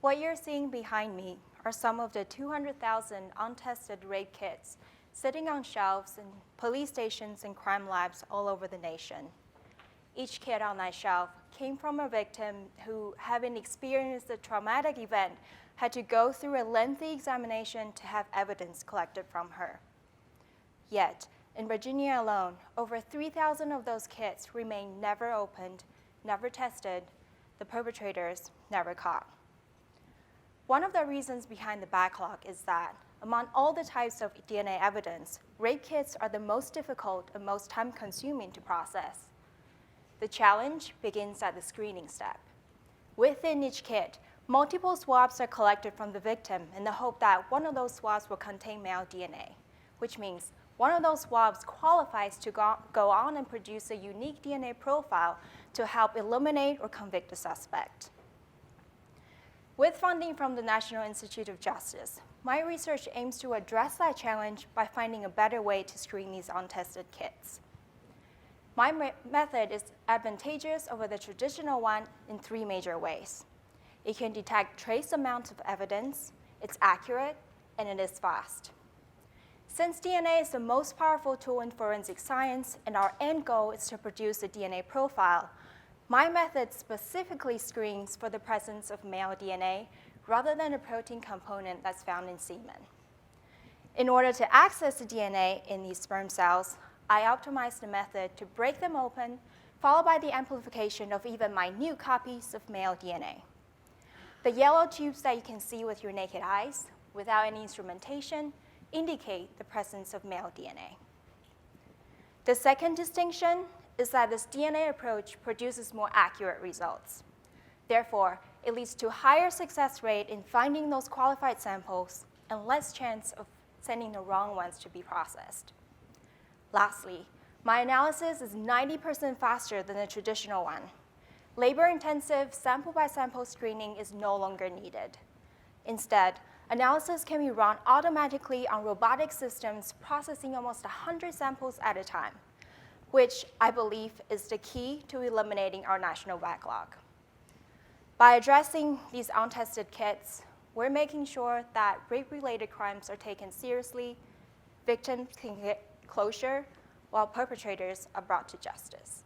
What you're seeing behind me are some of the 200,000 untested rape kits sitting on shelves in police stations and crime labs all over the nation. Each kit on that shelf came from a victim who, having experienced a traumatic event, had to go through a lengthy examination to have evidence collected from her. Yet, in Virginia alone, over 3,000 of those kits remain never opened, never tested, the perpetrators never caught. One of the reasons behind the backlog is that, among all the types of DNA evidence, rape kits are the most difficult and most time-consuming to process. The challenge begins at the screening step. Within each kit, multiple swabs are collected from the victim in the hope that one of those swabs will contain male DNA, which means one of those swabs qualifies to go on and produce a unique DNA profile to help eliminate or convict the suspect. With funding from the National Institute of Justice, my research aims to address that challenge by finding a better way to screen these untested kits. My method is advantageous over the traditional one in three major ways. It can detect trace amounts of evidence, it's accurate, and it is fast. Since DNA is the most powerful tool in forensic science and our end goal is to produce a DNA profile, my method specifically screens for the presence of male DNA rather than a protein component that's found in semen. In order to access the DNA in these sperm cells, I optimized the method to break them open, followed by the amplification of even minute copies of male DNA. The yellow tubes that you can see with your naked eyes, without any instrumentation, indicate the presence of male DNA. The second distinction is that this DNA approach produces more accurate results. Therefore, it leads to higher success rate in finding those qualified samples and less chance of sending the wrong ones to be processed. Lastly, my analysis is 90% faster than the traditional one. Labor-intensive sample-by-sample screening is no longer needed. Instead, analysis can be run automatically on robotic systems processing almost 100 samples at a time, which I believe is the key to eliminating our national backlog. By addressing these untested kits, we're making sure that rape-related crimes are taken seriously, victims can get closure, while perpetrators are brought to justice.